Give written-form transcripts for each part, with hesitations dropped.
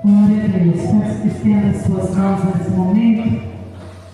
Glória a Deus. Peço que estenda as suas mãos nesse momento,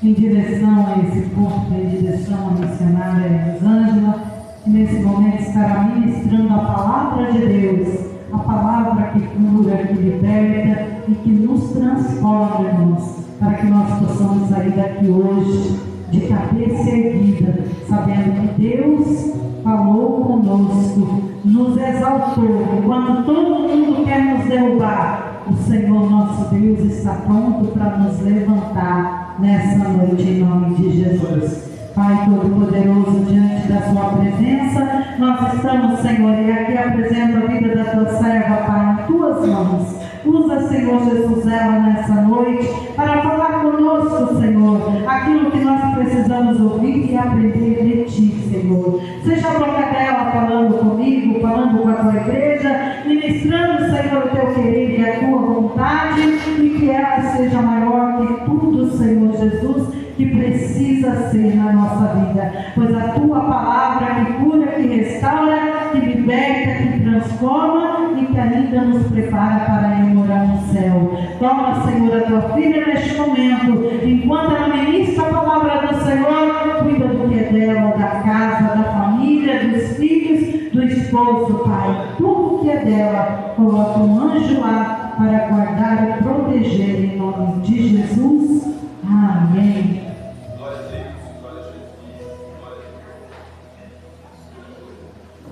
em direção a esse corpo, em direção à missionária Rosângela, que nesse momento estará ministrando a palavra de Deus, a palavra que cura, que liberta e que nos transforma, irmãos, para que nós possamos sair daqui hoje de cabeça erguida, sabendo que Deus falou conosco, nos exaltou. Quando todo mundo quer nos derrubar, o Senhor nosso Deus está pronto para nos levantar nessa noite, em nome de Jesus. Pai Todo-Poderoso, diante da sua presença, nós estamos, Senhor, e aqui apresento a vida da tua serva, Pai, em tuas mãos. Usa, Senhor Jesus, ela nessa noite para falar conosco, Senhor, aquilo que nós precisamos ouvir e aprender de ti, Senhor. Seja a boca dela falando comigo, falando com a tua igreja, ministrando, Senhor, o teu querer e a tua vontade, e que ela seja maior que tudo, Senhor Jesus, que precisa ser na nossa vida, pois a tua palavra que cura, que restaura, que liberta, que transforma e que ainda nos prepara para ir morar no céu. Toma, Senhor, a tua filha neste momento, enquanto ela ministra a palavra do Senhor, cuida do que é dela, da casa, da família, dos filhos, do esposo, Pai. Tudo que é dela, coloca um anjo lá para guardar e proteger em nome de Jesus. Amém.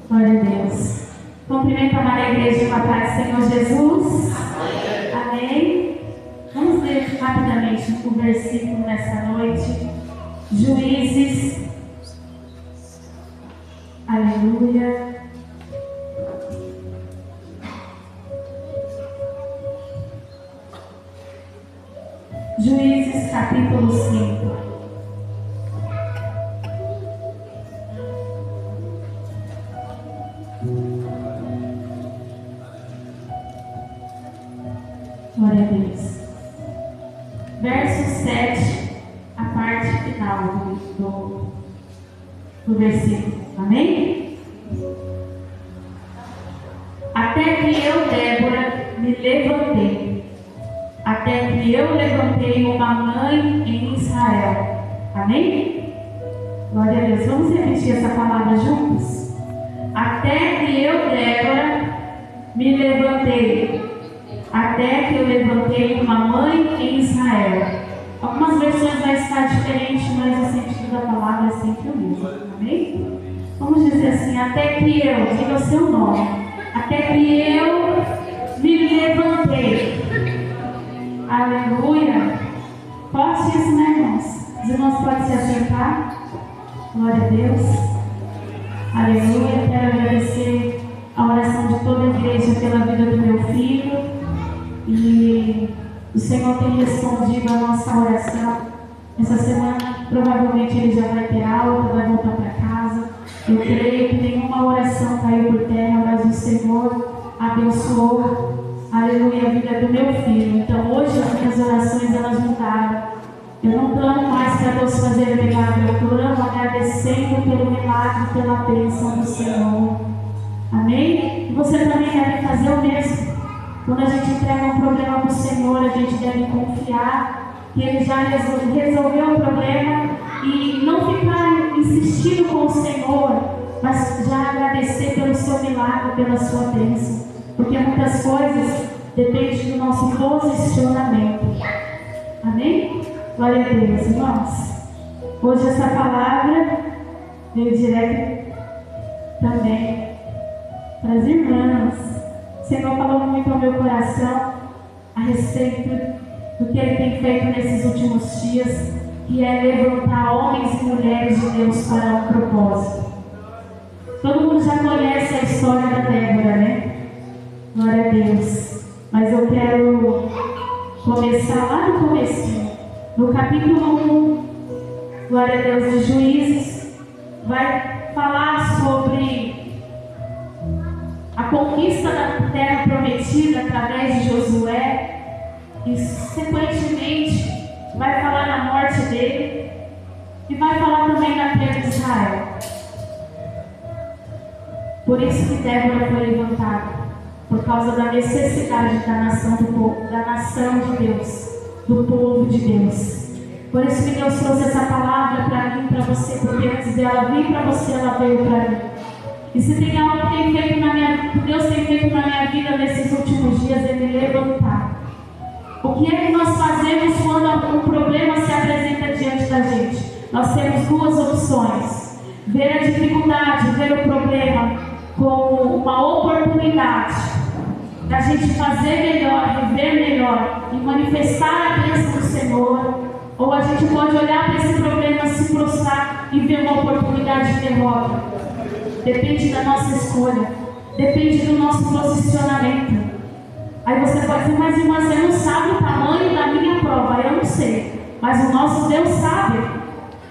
Glória a Deus. Cumprimento a amada igreja com a paz do Senhor Jesus. Amém. Vamos ler rapidamente o versículo nessa noite. Juízes. Aleluia. Juízes capítulo 5. Glória a Deus. Verso 7, a parte final do versículo. Amém? Até que eu, Débora, me levantei. Até que eu levantei uma mãe em Israel. Amém? Glória a Deus. Vamos repetir essa palavra juntos? Até que eu, Débora, me levantei. Até que eu levantei uma mãe em Israel. Algumas versões vai estar diferente, mas o sentido da palavra é sempre o mesmo. Amém? Vamos dizer assim, até que eu, diga o seu nome. Até que eu me levantei. Aleluia. Pode isso, né, irmãos? Os irmãos podem se assentar. Glória a Deus. Aleluia. Quero agradecer a oração de toda a igreja pela vida do meu filho. E o Senhor tem respondido a nossa oração. Essa semana, provavelmente, ele já vai ter alta, vai voltar para casa. Eu creio que nenhuma oração caiu por terra, mas o Senhor abençoou, aleluia, a vida do meu filho. Então, hoje, as minhas orações, elas mudaram. Eu não clamo mais para Deus fazer milagre, eu clamo agradecendo pelo milagre, pela bênção do Senhor. Amém? E você também deve fazer o mesmo. Quando a gente entrega um problema para o Senhor, a gente deve confiar que Ele já resolveu o problema e não ficar insistindo com o Senhor, mas já agradecer pelo seu milagre, pela sua bênção. Porque muitas coisas dependem do nosso posicionamento. Amém? Glória a Deus, irmãos. Hoje essa palavra veio direto também para as irmãs. O Senhor falou muito ao meu coração a respeito do que Ele tem feito nesses últimos dias, que é levantar homens e mulheres de Deus para um propósito. Todo mundo já conhece a história da Débora, né? Glória a Deus. Mas eu quero começar lá no comecinho. No capítulo 1, glória a Deus, de Juízes, vai falar sobre a conquista da terra prometida através de Josué e, sequentemente, vai falar na morte dele e vai falar também na terra de Israel. Por isso que Débora foi levantada. por causa da necessidade da nação de Deus, do povo de Deus. Por isso que Deus trouxe essa palavra para mim e para você, porque antes dela vir para você, ela veio para mim. E se tem algo que Deus tem feito na minha vida nesses últimos dias, é me levantar. O que é que nós fazemos quando um problema se apresenta diante da gente? Nós temos duas opções: ver a dificuldade, ver o problema como uma oportunidade da gente fazer melhor, viver melhor e manifestar a bênção do Senhor, ou a gente pode olhar para esse problema, se prostrar e ver uma oportunidade de derrota. Depende da nossa escolha, depende do nosso posicionamento. Aí você pode dizer: mas irmã, você não sabe o tamanho da minha prova. Eu não sei, mas o nosso Deus sabe.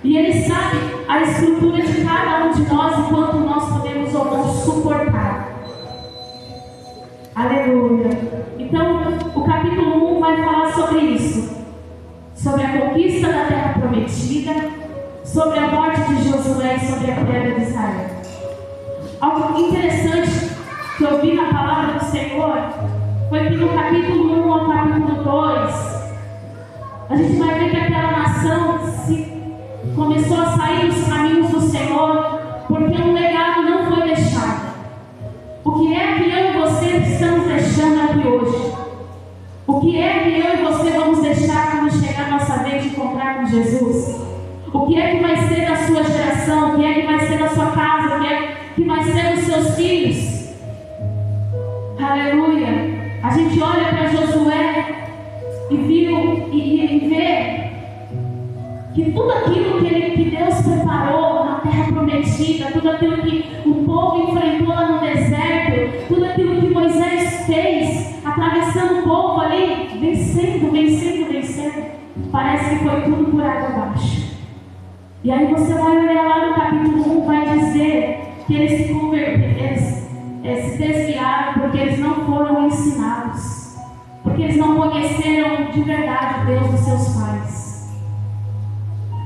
E Ele sabe a estrutura de cada um de nós e quanto nós podemos ou não suportar. Aleluia. Então, o capítulo 1 vai falar sobre isso. Sobre a conquista da terra prometida, sobre a morte de Josué e sobre a queda de Israel. Algo interessante que eu vi na palavra do Senhor foi que no capítulo 1 ao capítulo 2, a gente vai ver que aquela nação começou a sair dos caminhos do Senhor, porque um legado não foi deixado. O que é que eu e você estamos deixando aqui hoje? O que é que eu e você vamos deixar quando chegar a nossa vez de encontrar com Jesus? O que é que vai ser da sua geração? O que é que vai ser da sua casa? O que é que vai ser dos seus filhos? Aleluia! A gente olha para Josué e vê que tudo aquilo que Deus preparou na terra prometida, tudo aquilo que o povo enfrentou lá no deserto, tudo aquilo que Moisés fez, atravessando o povo ali, vencendo, parece que foi tudo por água abaixo. E aí você vai olhar lá no capítulo 1, vai dizer que eles se converteram, se desviaram porque eles não foram ensinados, porque eles não conheceram de verdade o Deus dos seus pais.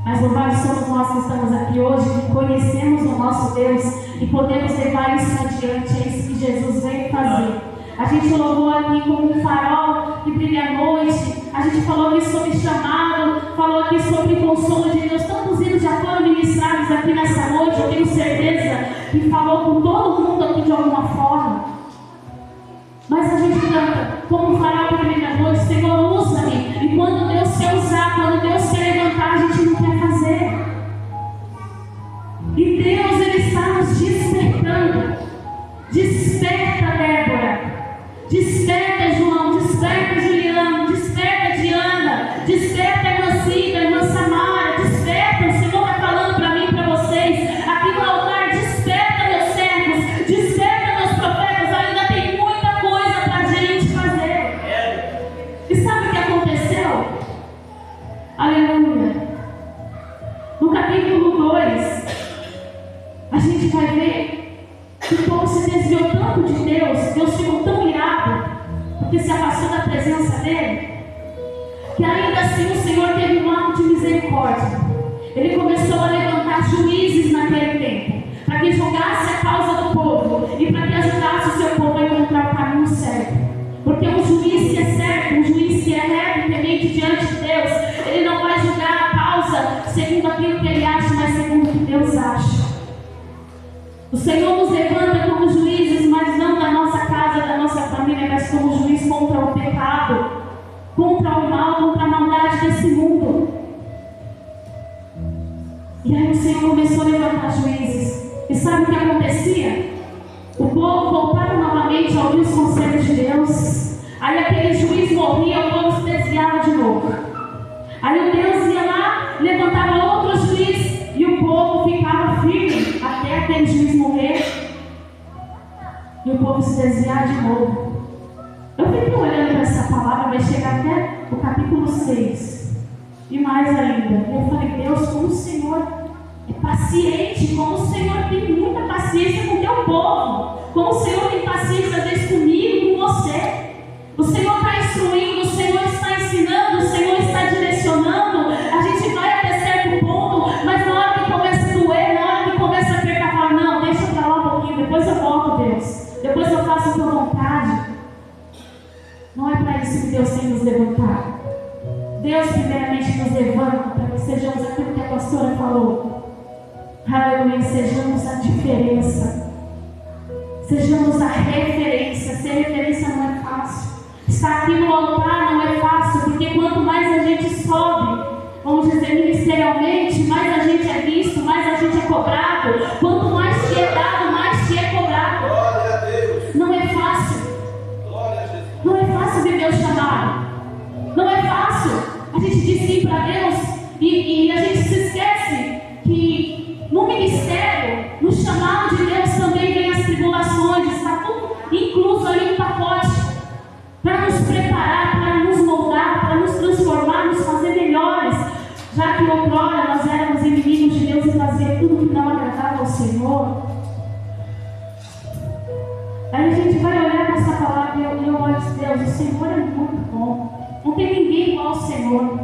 Mas louvados somos nós que estamos aqui hoje, que conhecemos o nosso Deus e podemos levar isso adiante. É isso que Jesus veio fazer. A gente louvou aqui como um farol que brilha à noite. A gente falou aqui sobre chamado, falou aqui sobre consolo de Deus. Tantos hinos já foram ministrados aqui nessa noite. Eu tenho certeza que falou com todo mundo aqui de alguma forma. Mas a gente canta como um farol que brilha à noite: Senhor, usa-me. E quando Deus quer usar, quando Deus quer levantar, a gente não quer fazer. E Deus, Ele está nos despertando. Desperta, Débora. Desperta, João. Desperta, Juliano. Desperta, Diana. Desperta, irmã Cida, irmã Samara. Desperta. O Senhor está falando para mim e para vocês aqui no altar. Desperta, meus servos. Desperta, meus profetas. Ainda tem muita coisa para a gente fazer. E sabe o que aconteceu? Aleluia. No capítulo 2, a gente vai ver que o povo se desviou tanto de Deus, Deus ficou tão irado, porque se afastou da presença dele, que ainda assim o Senhor teve um ato de misericórdia. Ele começou a levantar juízes naquele tempo, para que julgasse a causa do povo e para que ajudasse o seu povo a encontrar o caminho certo. Porque um juiz que é certo, um juiz que é reto e temente diante de Deus, ele não vai julgar a causa segundo aquilo que ele acha, mas segundo o que Deus acha. O Senhor nos levanta como juízes, mas não da nossa casa, da nossa família, mas como juiz contra o pecado, contra o mal, contra a maldade desse mundo. E aí o Senhor começou a levantar juízes. E sabe o que acontecia? O povo voltava novamente a ouvir os conselhos de Deus. Aí aquele juiz morria, o povo se desviava de novo. Aí o Deus ia lá, levantava outro juiz, e o povo ficava firme até aquele juiz morrer. E o povo se desviar de novo. Eu fiquei olhando para essa palavra, vai chegar até o capítulo 6. E mais ainda. E eu falei: Deus, como o Senhor é paciente, como o Senhor tem muita paciência com o teu povo, como o Senhor tem paciência às vezes comigo, com você. O Senhor está instruindo, o Senhor está ensinando, o Senhor está direcionando. A gente vai até certo ponto, mas na hora que começa a doer, na hora que começa a apertar, fala: não, deixa para lá um pouquinho, depois eu volto, Deus. Depois eu faço a tua vontade. nos levantar. Deus, primeiramente, nos levanta para que sejamos aquilo que a pastora falou. Aleluia, sejamos a diferença. Sejamos a referência. Ser referência não é fácil. Estar aqui no altar não é fácil, porque quanto mais a gente sobe, vamos dizer ministerialmente, mais a gente é visto, mais a gente é cobrado. Quanto mais te é dado, mais te é cobrado. Glória a Deus. Não é fácil. Glória a Jesus. Não é fácil viver o chamado. Não é fácil. A gente diz sim para Deus e a gente se esquece que no ministério, no chamado de Deus também vem as tribulações. Está tudo incluso ali no pacote para nos preparar, para nos moldar, para nos transformar, nos fazer melhores. Já que outrora nós éramos inimigos de Deus e fazia tudo que não agradava ao Senhor. Aí a gente vai olhar para essa palavra e eu olho de Deus, o Senhor é muito bom. Não tem ninguém igual ao Senhor.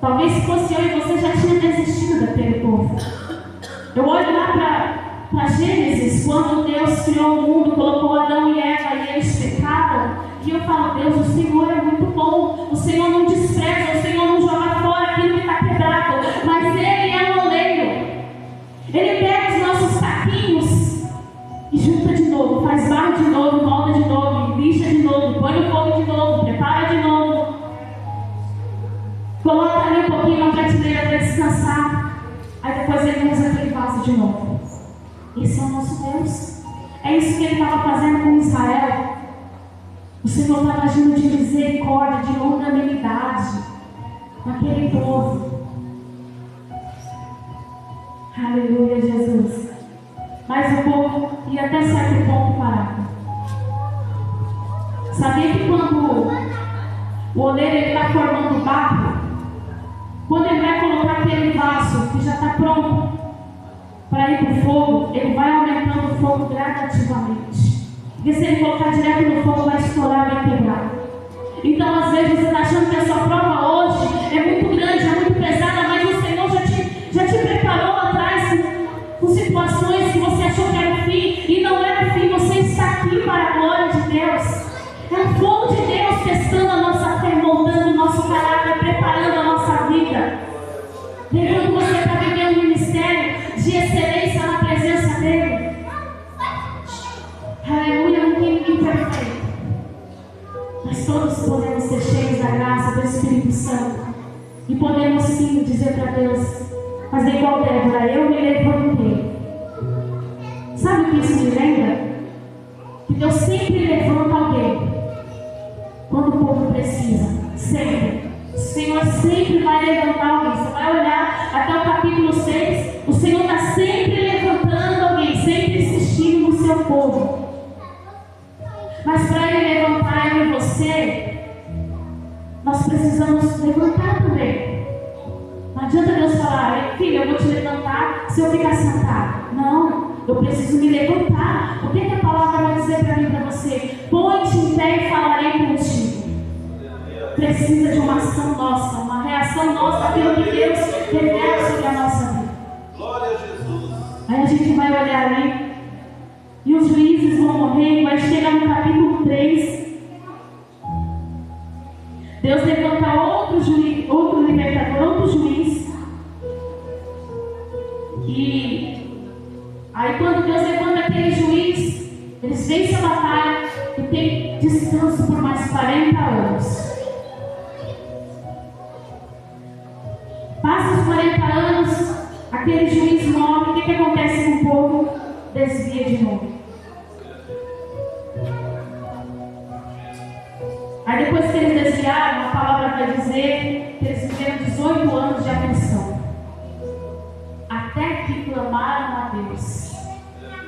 Talvez se fosse eu e você já tinha desistido daquele povo. Eu olho lá para Gênesis, quando Deus criou o mundo, colocou Adão e Eva e eles pecaram. E eu falo, Deus, o Senhor é muito bom. O Senhor não despreza, o Senhor não joga fora aquilo que está quebrado. Mas Ele é um oleiro. Ele pega os nossos taquinhos e junta de novo, faz barro de novo, molda de novo, lixa de novo, põe no fogo de novo, prepara de novo. Coloca ali um pouquinho na prateleira para descansar. Aí depois Ele usa aquele vaso de novo. Esse é o nosso Deus. É isso que Ele estava fazendo com Israel. O Senhor estava agindo de misericórdia, de longanimidade naquele povo. Aleluia, Jesus. Mas o povo ia até certo ponto parar. Sabia que quando o oleiro está formando barro, quando ele vai colocar aquele vaso que já está pronto para ir para o fogo, ele vai aumentando o fogo gradativamente. Porque se ele colocar direto no fogo, vai estourar, vai quebrar. Então, às vezes, você está achando que a sua prova hoje é muito grande, é muito pesada, mas o Senhor já te preparou lá atrás com situações que você achou que era o fim, e não era o fim. Você está aqui para a glória de Deus. É o fogo de Deus testando a nossa fé, moldando o nosso caráter, preparando a nossa vida. Levando você para viver um ministério de excelência na presença dEle. Aleluia, não tem ninguém perfeito. Mas todos podemos ser cheios da graça do Espírito Santo. E podemos sim dizer para Deus, mas é igual Débora, eu me levantei. Sabe o que isso me lembra? Que Deus sempre levanta alguém quando o povo precisa. Sempre. O Senhor sempre vai levantar alguém. Você vai olhar até o capítulo 6, o Senhor está sempre levantando alguém, sempre insistindo no seu povo. Mas para Ele levantar eu e você, nós precisamos levantar também. Não adianta Deus falar, filho, eu vou te levantar se eu ficar sentado. Não, eu preciso me levantar. O que a palavra vai dizer para mim e para você? Põe-te em pé e falarei contigo. Precisa de uma ação nossa, uma reação nossa àquilo que Deus revela sobre a nossa vida. Glória a Jesus. Aí a gente vai olhar ali e os juízes vão morrer e vai chegar no capítulo 3. Deus levanta outro juiz, outro libertador, outro juiz. E aí quando Deus levanta aquele juiz, eles vencem a batalha e tem descanso por mais 40 anos. Passa os 40 anos, aquele juiz morre, o que acontece com o povo? Desvia de novo. Aí depois que eles desviaram, a palavra vai dizer que eles viveram 18 anos de aflição. Até que clamaram a Deus.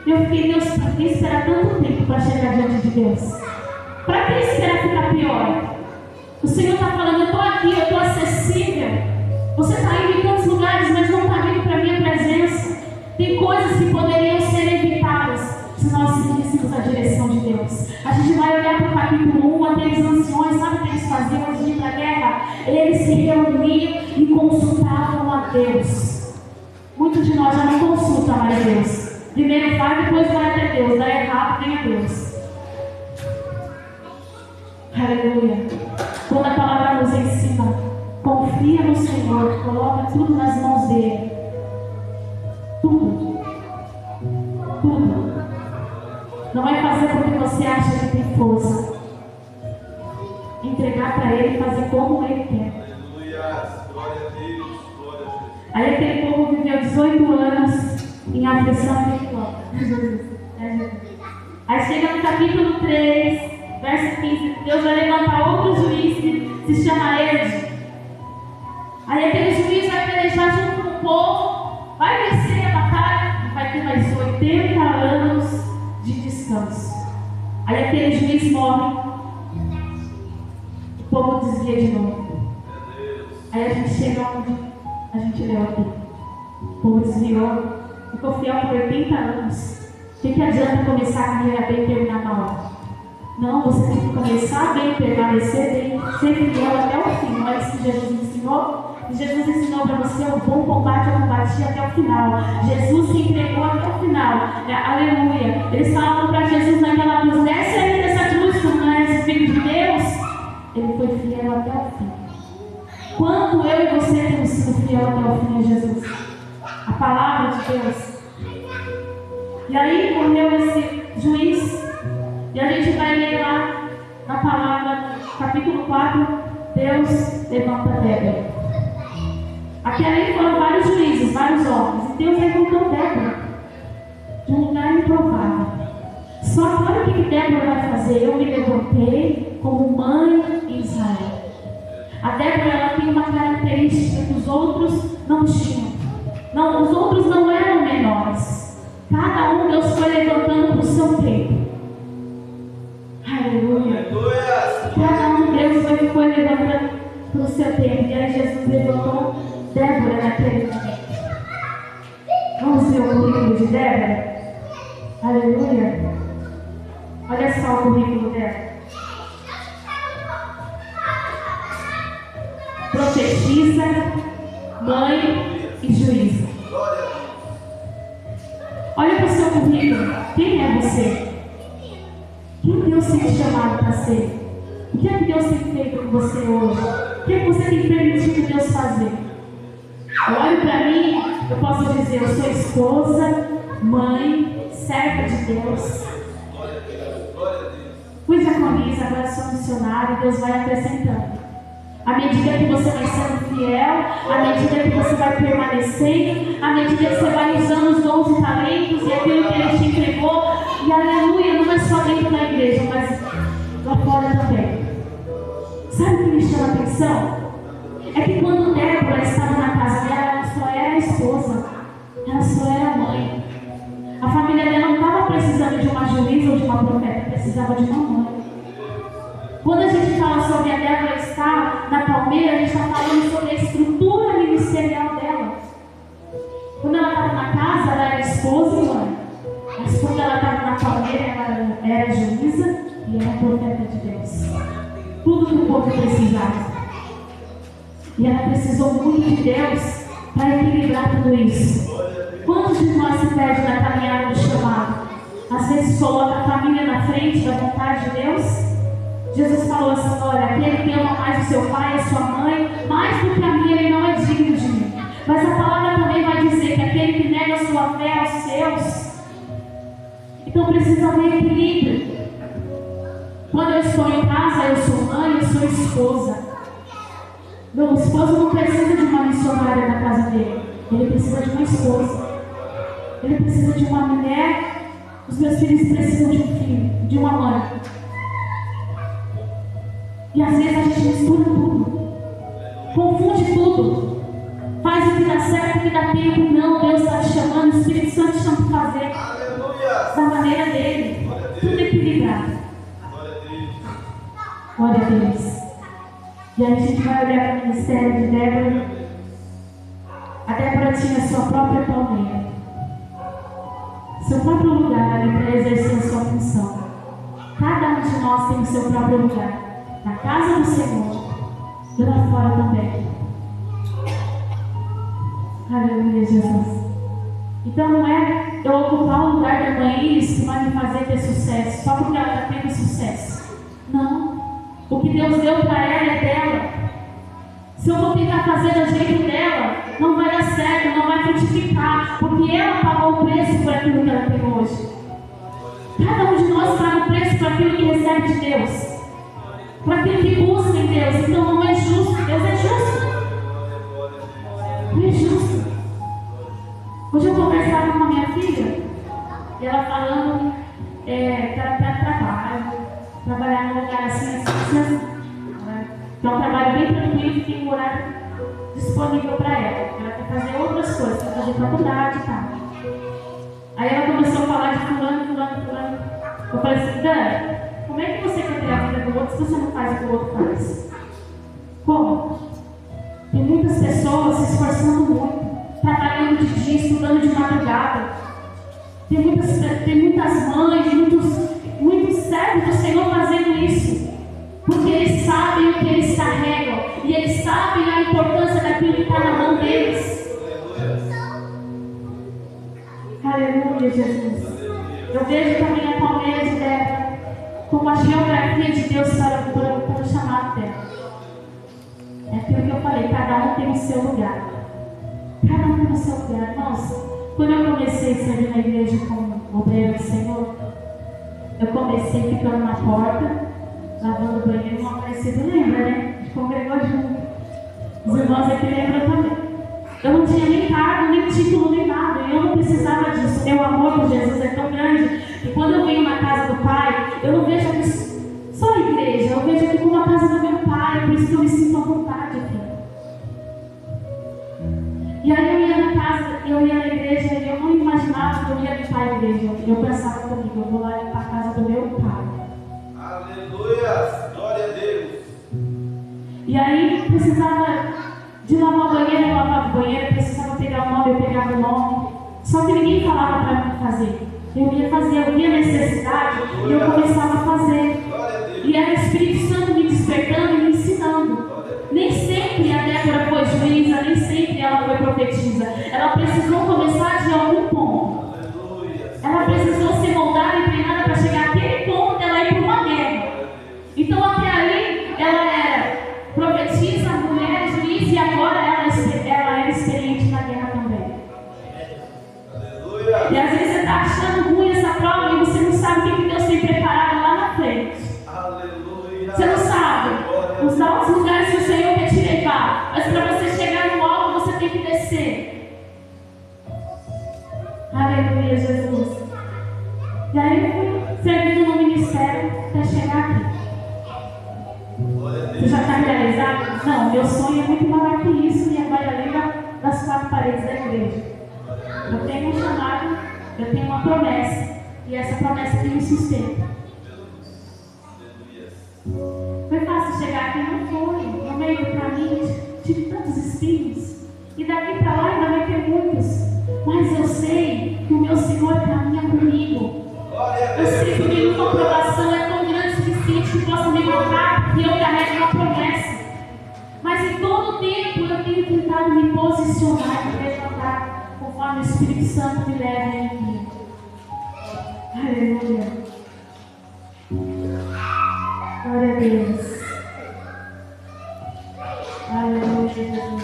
Eu fiquei, Deus, para que esperar tanto tempo para chegar diante de Deus? Para que esperar ficar pior? O Senhor está falando, eu estou aqui, eu estou acessível. Você está indo em tantos lugares, mas não está vindo para a minha presença. Tem coisas que poderiam ser evitadas se nós seguíssemos a direção de Deus. A gente vai olhar para o capítulo 1, aqueles anciões, sabe o que eles faziam antes de ir para a guerra? Eles se reuniam e consultavam a Deus. Muitos de nós já não consultam mais a Deus. Primeiro vai, depois vai até Deus. Dá errado, vem a Deus. Aleluia. Quando a palavra nos ensina, confia no Senhor, coloca tudo nas mãos dele. Tudo. Tudo. Não é fazer porque você acha que tem força. Entregar para ele e fazer como ele quer. Aleluia. Glória a Deus. Glória a Deus. Aí aquele povo viveu 18 anos em aflição espiritual. Aí chega no capítulo 3, verso 15, Deus vai levantar outro juiz que se chama Ed. Aí aquele juiz vai pelejar junto com o povo, vai vencer a batalha e vai ter mais 80 anos de descanso. Aí aquele juiz morre, o povo desvia de novo. Aí a gente chega onde a gente leu aqui. O povo desviou, ficou fiel por 80 anos. O que adianta começar a carreira bem e terminar mal? Não, você tem que começar bem, permanecer bem, ser fiel até o fim. Não é isso que Jesus ensinou? E Jesus ensinou para você o bom combate, eu combati até o final. Jesus se entregou até o final. Aleluia. Eles falavam para Jesus naquela cruz: desce aí dessa cruz, tu não és filho de Deus. Ele foi fiel até o fim. Quanto eu e você temos sido fiel até o fim a Jesus? A palavra de Deus. E aí morreu esse juiz. E a gente vai ler lá na palavra, capítulo 4, Deus levanta Débora. Aqui ali foram vários juízes, vários homens. E Deus levantou Débora de um lugar improvável. Só que olha o que Débora vai fazer. Eu me levantei como mãe em Israel. A Débora, ela tem uma característica que os outros não tinham. Não, os outros não eram menores. Cada um Deus foi levantando para o seu tempo. Aleluia. Cada um Deus foi levantando para o seu tempo. E aí Jesus levantou Débora naquele momento. Vamos ver o currículo de Débora? Aleluia. Olha só o currículo dela. Profetisa, mãe e juíza. Olha para o seu currículo. Quem é você? Quem Deus tem te chamado para ser? O que é que Deus tem feito com você hoje? O que é que você tem permitido Deus fazer? Olhe para mim, eu posso dizer, eu sou esposa, mãe, serva de Deus. Fui diaconisa, agora sou missionária, Deus vai acrescentando. À medida que você vai sendo fiel, à medida que você vai permanecendo, à medida que você vai usando os dons e talentos e aquilo que Ele te entregou, e aleluia, não é só dentro da igreja, mas lá fora também. Sabe o que me chama a atenção? É que quando Débora estava na casa dela, ela só era a esposa, ela só era a mãe. A família dela não estava precisando de uma juíza ou de uma profeta, precisava de uma mãe. Quando a gente fala sobre a Débora estar na palmeira, a gente está falando sobre a estrutura ministerial dela. Quando ela estava na casa, ela era esposa e mãe. Mas quando ela estava na palmeira, ela era juíza e era profeta de Deus. Tudo que o povo precisava. E ela precisou muito de Deus para equilibrar tudo isso. Quantos de nós se perdem na caminhada do chamado? Às vezes coloca a família na frente da vontade de Deus. Jesus falou assim: olha, aquele que ama mais o seu pai e a sua mãe, mais do que a minha, ele não é digno de mim. Mas a palavra também vai dizer que aquele que nega a sua fé aos seus. Então precisa haver equilíbrio. Quando eu estou em casa, eu sou mãe, eu sou esposa. Meu esposo não precisa de uma missionária na casa dele. Ele precisa de uma esposa. Ele precisa de uma mulher. Os meus filhos precisam de um filho, de uma mãe. E às vezes a gente mistura tudo, confunde tudo, faz o que dá certo, o que dá tempo. Não, Deus está te chamando, o Espírito Santo te chama para fazer da maneira dele, tudo equilibrado. Glória a Deus. E aí a gente vai olhar para o ministério de Débora. A Débora tinha sua própria palmeira, seu próprio lugar ali para exercer a sua função. Cada um de nós tem o seu próprio lugar. Na casa do Senhor e lá fora também. Aleluia, Jesus. Então não é eu ocupar o lugar da mãe isso que vai me fazer ter sucesso, só porque ela está tendo sucesso. Não. O que Deus deu para ela é dela. Se eu vou tentar fazer do jeito dela, não vai dar certo, não vai frutificar, porque ela pagou o preço por aquilo que ela tem hoje. Cada um de nós paga o preço por aquilo que recebe de Deus, por aquilo que busca em Deus. Então não é justo. Deus é justo. Não é justo. Hoje eu conversava com a minha filha e ela falando que ela quer trabalhar num lugar assim. Que é um trabalho bem tranquilo e tem um horário disponível para ela. Ela quer fazer outras coisas, quer fazer faculdade e tal. Aí ela começou a falar de fulano. Eu falei assim, Dani, como é que você quer ter a vida do outro se você não faz o que o outro faz? Como? Tem muitas pessoas se esforçando muito, trabalhando de dia, estudando de madrugada. Tem muitas mães, muitos servos do Senhor fazendo isso. Porque eles sabem o que eles carregam. E eles sabem a importância daquilo que está na mão deles. Aleluia, Jesus. Eu vejo também a palmeira de Débora como a geografia de Deus para o chamado dela. É aquilo que eu falei, cada um tem o seu lugar. Cada um tem o seu lugar. Nossa, quando eu comecei a servir na igreja como obreiro do Senhor, eu comecei ficando na porta, lavando o banheiro, uma parecida, lembra, né? A gente congregou junto. Os irmãos aqui lembram também. Eu não tinha nem cargo, nem título, nem nada. E eu não precisava disso. Meu amor por Jesus é tão grande que quando eu venho na casa do Pai, eu não vejo aqui só a igreja, eu vejo aqui como a casa do meu Pai. Por isso que eu me sinto à vontade aqui. E aí eu ia na casa, eu ia na igreja e eu não imaginava que eu ia limpar a igreja. Eu pensava comigo, eu vou lá limpar a casa do meu Pai. Aleluia! Glória a Deus! E aí precisava de lavar o banheiro, eu lavava o banheiro, precisava pegar o nome, eu pegava o nome. Só que ninguém falava para mim fazer. Eu ia fazer, eu via necessidade e eu começava a fazer. E era o Espírito Santo me despertando e me ensinando. Nem sempre a Débora foi juíza, nem sempre ela foi profetisa. Ela precisou começar de algum ponto. Ela precisou ser moldada e treinada para chegar àquele ponto dela ir para uma guerra. Então até ali ela era profetisa, mulher, juiz, e agora ela era experiente na guerra também. E às vezes você está achando ruim essa prova e você não sabe o que Deus tem preparado lá na frente. Você não sabe os lugares que o Senhor quer te levar, mas para você chegar no alto você tem que descer. Aleluia, Jesus. E aí eu fui servindo no ministério até chegar aqui. Você já está realizado? Não, meu sonho é muito maior que isso e vai além das quatro paredes da igreja. Eu tenho um chamado, eu tenho uma promessa, e essa promessa tem me sustenta. Foi fácil chegar aqui? Não foi. No meio do caminho tive tantos espinhos, e daqui para lá ainda vai ter muitos, mas eu sei que o meu Senhor caminha comigo. Eu sei que nenhuma aprovação é tão grande o suficiente que possa me colocar, porque eu carrego uma promessa. Mas em todo tempo eu tenho tentado me posicionar e me levantar conforme o Espírito Santo me leva em mim. Aleluia. Glória a Deus. Aleluia, Jesus.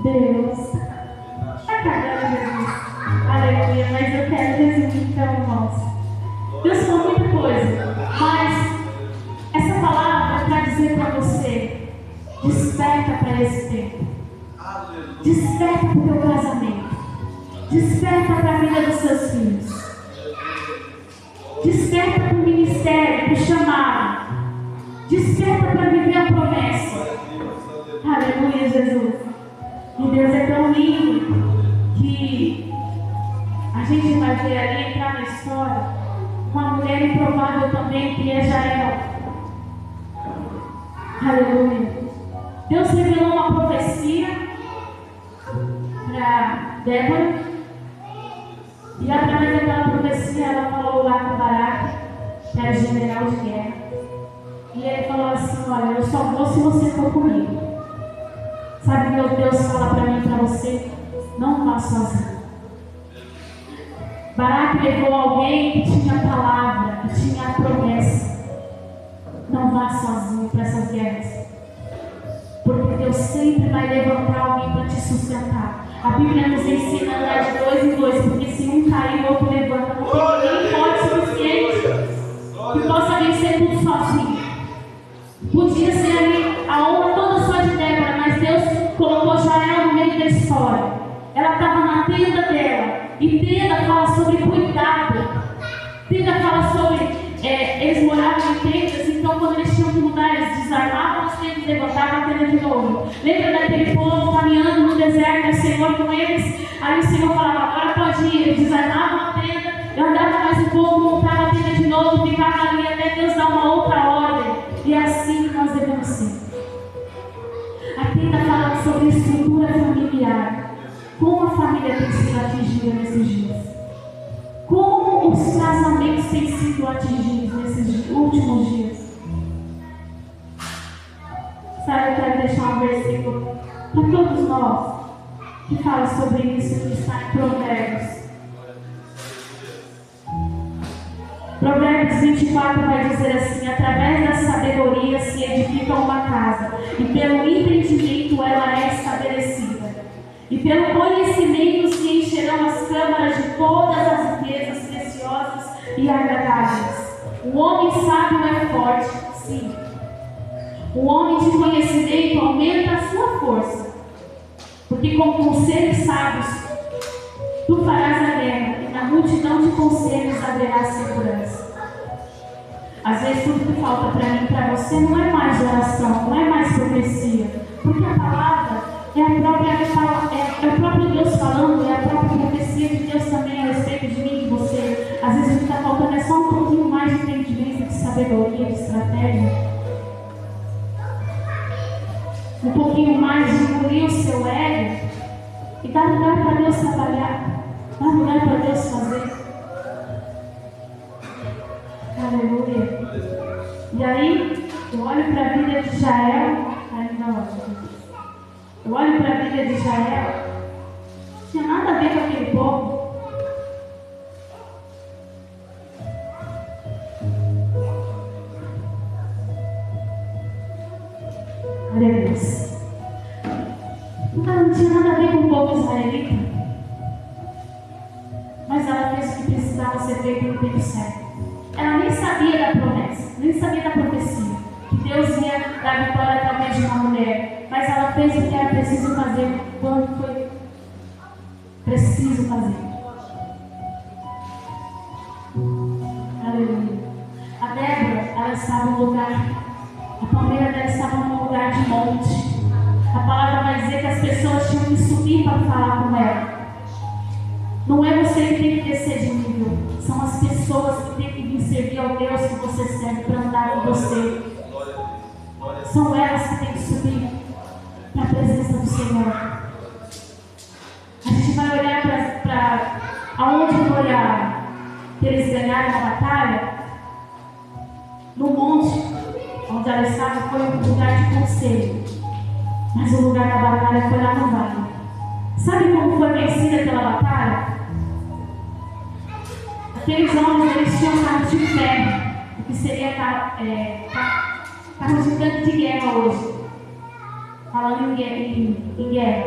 Deus. Aleluia, mas eu quero resumir então, irmãos. Deus falou muita coisa, mas essa palavra é para dizer para você: desperta para esse tempo, desperta para o teu casamento, desperta para a vida dos seus filhos, desperta para o ministério, para o chamado, desperta para viver a promessa. Aleluia, Jesus. E Deus é tão lindo que a gente vai ver ali, entrar na história, uma mulher improvável também, que é Jael. Aleluia. Deus revelou uma profecia para Débora, e através daquela profecia ela falou lá com Baraque, que era general de guerra, e ele falou assim: olha, eu só vou se você for comigo. Sabe o que Deus fala para mim e para você? Não vá sozinho. Baraque levou alguém que tinha a palavra, que tinha a promessa. Não vá sozinho para essas guerras, porque Deus sempre vai levantar alguém para te sustentar. A Bíblia nos ensina a andar de dois em dois, porque se um cair, o outro levanta. Não tem ninguém forte o suficiente que possa vencer tudo sozinho. Podia ser ali a honra toda só de Débora, mas Deus colocou Jael no meio da história. Ela estava na tenda dela. E tenda fala sobre cuidado. Tenda fala sobre eles moravam em tendas, então quando eles tinham que mudar, eles desarmavam as tendas e levantavam a tenda de novo. Lembra daquele povo caminhando no deserto, o Senhor com eles? Aí o Senhor falava, agora pode ir. Eles desarmavam a tenda, andava mais um pouco, montava a tenda de novo, ficava ali até Deus dar uma outra ordem. E é assim que nós devemos ser. A tenda fala sobre estrutura familiar. Como a família tem sido atingida nesses dias? Como os casamentos têm sido atingidos nesses últimos dias? Sabe, eu quero deixar um versículo para todos nós que fala sobre isso, que está em Provérbios. Provérbios 24 vai dizer assim: através da sabedoria se edifica uma casa, e pelo entendimento ela é estabelecida. E pelo conhecimento se encherão as câmaras de todas as riquezas preciosas e agradáveis. O homem sábio é forte, sim. O homem de conhecimento aumenta a sua força. Porque com conselhos sábios tu farás a guerra, e na multidão de conselhos haverá segurança. Às vezes tudo que falta para mim e para você não é mais oração, não é mais profecia. Porque a palavra é o próprio Deus falando, é a própria profecia de Deus também a respeito de mim e de você. Às vezes o que está faltando é só um pouquinho mais de entendimento, de sabedoria, de estratégia. Um pouquinho mais de engolir o seu ego e dar lugar para Deus trabalhar, dar lugar para Deus fazer. Aleluia. E aí, eu olho para a vida de Jael, eu olho para a vida de Jael, não tinha nada a ver com aquele povo. Aleluia. Não tinha nada a ver com o povo israelita. Mas ela fez o que precisava ser feito no tempo certo. Ela nem sabia da promessa, nem sabia da profecia, que Deus ia dar vitória através de uma mulher. Mas ela fez o que era preciso fazer quando foi preciso fazer. Aleluia. A Débora, ela estava no lugar, a palmeira dela estava num lugar de monte. A palavra vai dizer que as pessoas tinham que subir para falar com ela. Não é você que tem que descer de nível, são as pessoas que têm que vir servir ao Deus que você serve para andar com você. São elas que têm que subir para a presença do Senhor. A gente vai olhar para aonde olhar que eles ganharam a batalha. No monte onde ela estava foi um lugar de conselho, mas o lugar da batalha foi lá no vale. Sabe como foi vencida aquela batalha? Aqueles homens, eles tinham carros de ferro, o que seria carros de tanque de guerra hoje, falando em guerra.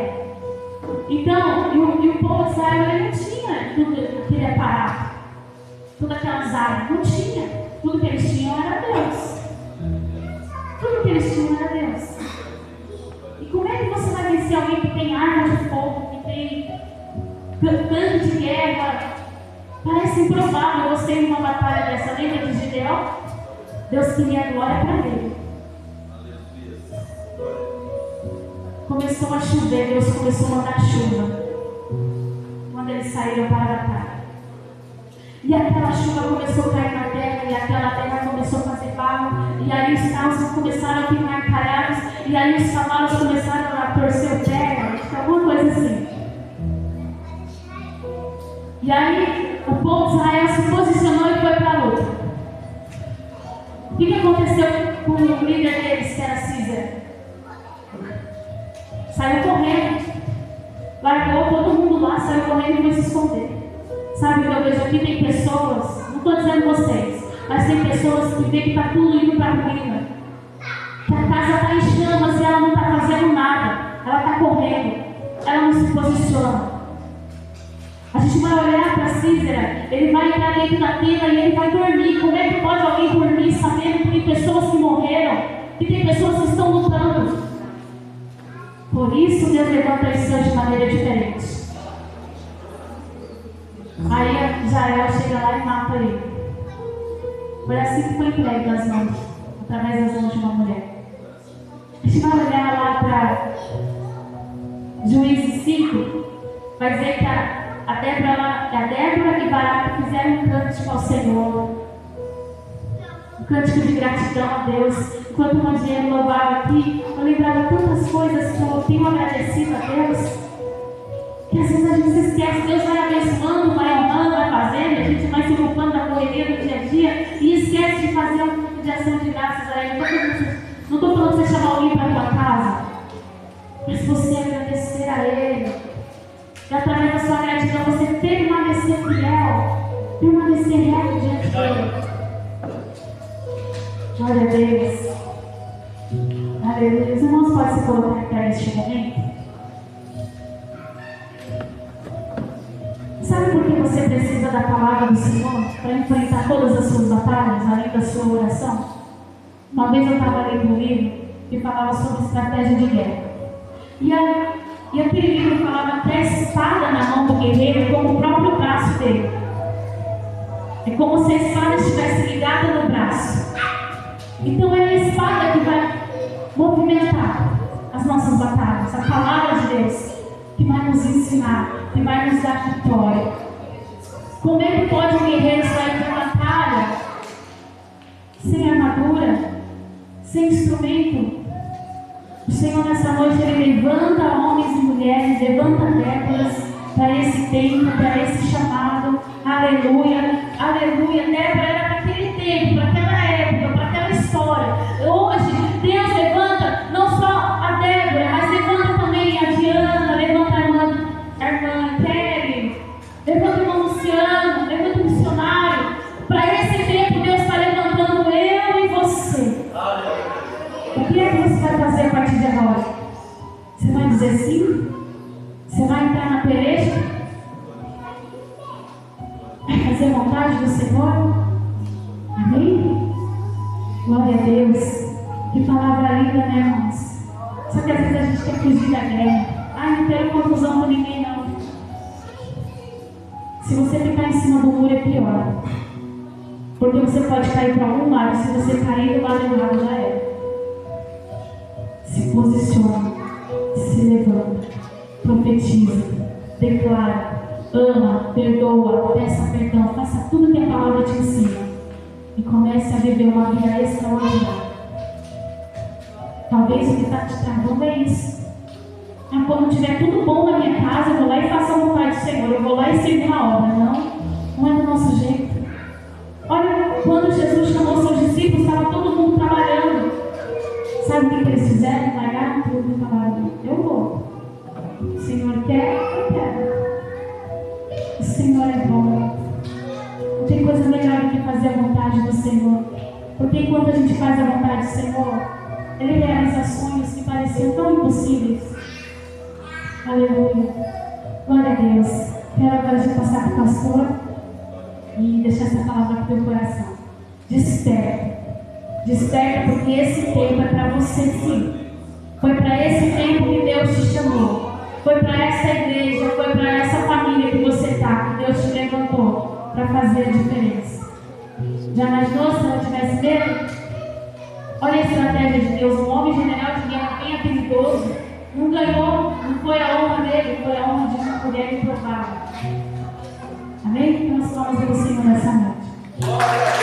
Então, e o povo de Israel, ele não tinha tudo aquele aparato, todas aquelas armas, não tinha. Tudo que eles tinham era Deus. Tudo que eles tinham era Deus. E como é que você vai vencer alguém que tem arma de fogo, que tem tanque de guerra? Parece improvável você ir numa batalha dessa. Lembra de Gideão? Deus queria a glória para ele. Começou a chover, Deus começou a mandar chuva quando eles saíram para a batalha. E aquela chuva começou a cair na terra, e aquela terra começou a fazer barro, e aí os carros começaram a ficar encalhados, e aí os cavalos começaram a torcer o pé, alguma coisa assim. E aí o povo de Israel se posicionou e foi para a luta. O que aconteceu com o líder deles, que era Císera? Saiu correndo, largou todo mundo lá, saiu correndo e foi se esconder. Sabe o que eu vejo aqui? Tem pessoas, não estou dizendo vocês, mas tem pessoas que veem que está tudo indo para a ruína. Que a casa está em chamas e ela não está fazendo nada. Ela está correndo. Ela não se posiciona. A gente vai olhar para Císera, ele vai entrar dentro da tenda e ele vai dormir. Como é que pode alguém dormir sabendo que tem pessoas que morreram? Que tem pessoas que estão lutando? Por isso Deus levanta Israel de maneira diferente. Aí Israel chega lá e mata ele. Foi assim que foi entregue nas mãos, através das mãos de uma mulher. A gente vai olhar lá para Juízes 5, vai dizer que a Débora e Baraque fizeram um cântico ao Senhor, um cântico de gratidão a Deus. Enquanto o Rogério louvava aqui, eu lembrava tantas coisas que eu tenho agradecido a Deus, que às vezes a gente se esquece. Deus vai abençoando, vai honrando, vai fazendo, a gente vai se ocupando da correria do dia a dia e esquece de fazer um pouco de ação de graças a Ele. Não estou falando para você chamar alguém para a tua casa, mas você agradecer a Ele. E através da sua gratidão você permanecer fiel, permanecer reto diante dele. Glória a Deus. Aleluia. Os irmãos podem se colocar para este momento? Sabe por que você precisa da palavra do Senhor para enfrentar todas as suas batalhas, além da sua oração? Uma vez eu estava lendo um livro que falava sobre estratégia de guerra. E aquele livro falava que a espada na mão do guerreiro é como o próprio braço dele. É como se a espada estivesse ligada no braço. Então é a espada que vai movimentar as nossas batalhas. A palavra de Deus que vai nos ensinar, que vai nos dar vitória. Como é que pode um guerreiro sair da batalha sem armadura, sem instrumento? O Senhor nessa noite Ele levanta homens e mulheres, levanta Déboras para esse tempo, para esse chamado. Aleluia, aleluia. Débora era para aquele tempo, para aquela época, para aquela história. Hoje Deus levanta não só a Débora, mas levanta também a Diana, levanta a irmã Kelly, levanta o irmão Luciano, levanta o missionário. Para esse tempo Deus está levantando eu e você. O que é que você vai fazer a partir de agora? Você vai dizer sim? Você vai entrar na peleja? Vai fazer a vontade do Senhor? Amém? Glória a Deus. Que palavra linda, né, irmãos? Só que às vezes a gente quer fugir da guerra. Ai, não quero confusão com ninguém, não. Se você ficar em cima do muro é pior. Porque você pode cair para um lado. Se você cair do lado errado, já é. Se posiciona, se levanta, profetiza, declara, ama, perdoa, peça perdão, faça tudo que a palavra te ensina e comece a viver uma vida extraordinária. Talvez o que está te travando é isso. Mas quando tiver tudo bom na minha casa, eu vou lá e faço a vontade do Senhor, eu vou lá e sirvo na obra. Não é do nosso jeito. Olha, quando Jesus chamou seus discípulos, estava todo mundo trabalhando. Sabe o que eles fizeram? Largaram tudo e falaram: eu vou. O Senhor quer, eu quero. O Senhor é bom. Não tem coisa melhor do que fazer a vontade do Senhor. Porque enquanto a gente faz a vontade do Senhor, Ele realiza sonhos que pareciam tão impossíveis. Aleluia. Glória a Deus. Quero agora já passar para o pastor e deixar essa palavra para o teu coração. Desperta. Desperta, porque esse tempo é para você, sim. Foi para esse tempo que Deus te chamou. Foi para essa igreja, foi para essa família que você está, que Deus te levantou para fazer a diferença. Já imaginou se ela tivesse medo? Olha a estratégia de Deus. Um homem general de guerra bem habilidoso não ganhou, não foi a honra dele, foi a honra de uma mulher improvável. Amém? Então, nós falamos do Senhor nessa noite.